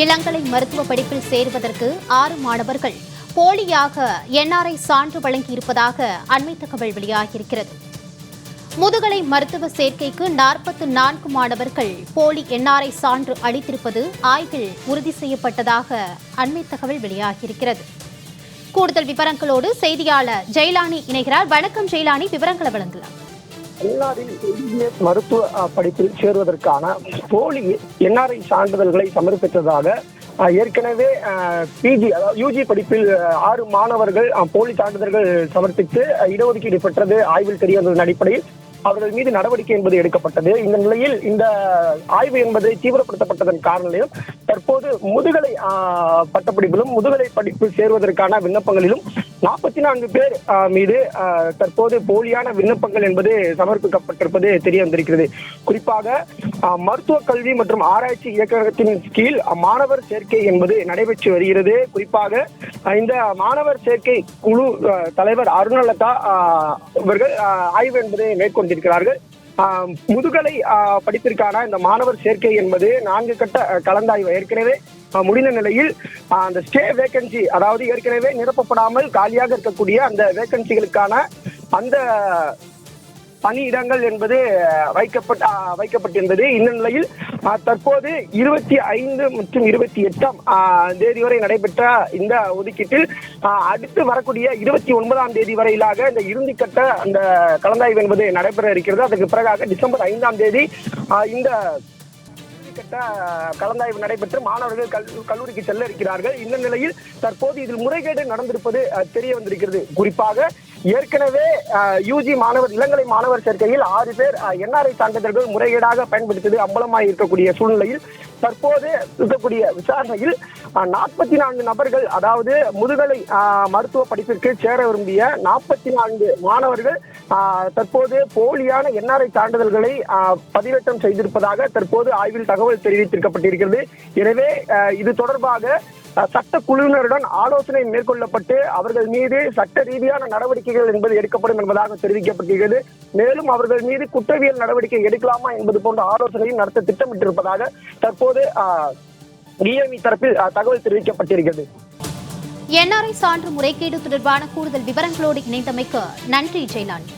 இளங்கலை மருத்துவ படிப்பில் சேருவதற்கு 6 மாணவர்கள் போலியாக என்ஆர்ஐ சான்று வழங்கியிருப்பதாக அண்மை தகவல் வெளியாகியிருக்கிறது. முதுகலை மருத்துவ சேர்க்கைக்கு 44 மாணவர்கள் போலி என்ஆர்ஐ சான்று அளித்திருப்பது ஆய்வில் உறுதி செய்யப்பட்டதாக அண்மை தகவல் வெளியாகியிருக்கிறது. கூடுதல் விவரங்களோடு செய்தியாளர் ஜெயலானி இணைகிறார். வணக்கம் ஜெயலானி, விவரங்களை வழங்கலாம். என்ஆர்ஐ மருத்துவ படிப்பில் சேருவதற்கான போலி என்ஆர்ஐ சான்றிதழ்களை சமர்ப்பித்ததாக ஏற்கனவே பிஜி அதாவது யூஜி படிப்பில் 6 மாணவர்கள் போலி சான்றிதழ்கள் சமர்ப்பித்து இடஒதுக்கீடு பெற்றது ஆய்வில் தெரிய வந்ததன் அடிப்படையில் அவர்கள் மீது நடவடிக்கை என்பது எடுக்கப்பட்டது. இந்த நிலையில் இந்த ஆய்வு என்பதை தீவிரப்படுத்தப்பட்டதன் காரணம் தற்போது முதுகலை பட்டப்படிப்பிலும் முதுகலை படிப்பு சேருவதற்கான விண்ணப்பங்களிலும் 44 பேர் மீது தற்போது போலியான விண்ணப்பங்கள் என்பது சமர்ப்பிக்கப்பட்டிருப்பது தெரிய வந்திருக்கிறது. குறிப்பாக மருத்துவ கல்வி மற்றும் ஆராய்ச்சி இயக்ககத்தின் கீழ் மாணவர் சேர்க்கை என்பது நடைபெற்று வருகிறது. குறிப்பாக இந்த மாணவர் சேர்க்கை குழு தலைவர் அருணலதா இவர்கள் ஆய்வு என்பதை மேற்கொண்டிருக்கிறார்கள். முதுகலை படிப்பிற்கான இந்த மாணவர் சேர்க்கை என்பது 4 கட்ட கலந்தாய்வு ஏற்கனவே முடிந்த நிலையில் அந்த ஸ்டே வேகன்சி, அதாவது ஏற்கனவே நிரப்பப்படாமல் காலியாக இருக்கக்கூடிய அந்த வேகன்சிகளுக்கான அந்த பணியிடங்கள் என்பது வைக்கப்பட்டிருந்தது. இந்த நிலையில் தற்போது 25 மற்றும் 28ஆம் தேதி வரை நடைபெற்ற இந்த ஒதுக்கீட்டில் அடுத்து வரக்கூடிய 29ஆம் தேதி வரையிலாக இந்த இறுதிக்கட்ட அந்த கலந்தாய்வு என்பது நடைபெற இருக்கிறது. அதற்கு பிறகாக டிசம்பர் 5ஆம் தேதி இந்த கட்ட கலந்தாய்வு நடைபெற்று மாணவர்கள் கல்லூரிக்கு செல்ல இருக்கிறார்கள். இந்த நிலையில் தற்போது இதில் முறைகேடு நடந்திருப்பது தெரிய வந்திருக்கிறது. குறிப்பாக ஏற்கனவே யூஜி மாணவர் இளங்கலை மாணவர் சேர்க்கையில் 6 பேர் என்ஆர்ஐ சான்றிதழ்கள் முறைகேடாக பயன்படுத்தியது அம்பலமாக இருக்கக்கூடிய சூழ்நிலையில் தற்போது இருக்கக்கூடிய விசாரணையில் 44 நபர்கள், அதாவது முதுகலை மருத்துவ படிப்பிற்கு சேர விரும்பிய 44 மாணவர்கள் தற்போது போலியான என்ஆர்ஐ சான்றிதழ்களை பதிவேற்றம் செய்திருப்பதாக தற்போது ஆய்வில் தகவல் தெரிவித்திருக்கப்பட்டிருக்கிறது. எனவே இது தொடர்பாக சட்ட குழுவினருடன் ஆலோசனை மேற்கொள்ளப்பட்டு அவர்கள் மீது சட்ட ரீதியான நடவடிக்கைகள் என்பது எடுக்கப்படும் என்பதாக தெரிவிக்கப்பட்டிருக்கிறது. மேலும் அவர்கள் மீது குற்றவியல் நடவடிக்கை எடுக்கலாமா என்பது போன்ற ஆலோசனையும் நடத்த திட்டமிட்டிருப்பதாக தற்போது டிஎம்இ தரப்பில் தகவல் தெரிவிக்கப்பட்டிருக்கிறது. என்ஆர்ஐ சான்று முறைகேடு தொடர்பான கூடுதல் விவரங்களோடு இணைந்தமைக்கு நன்றி ஜெயலானி.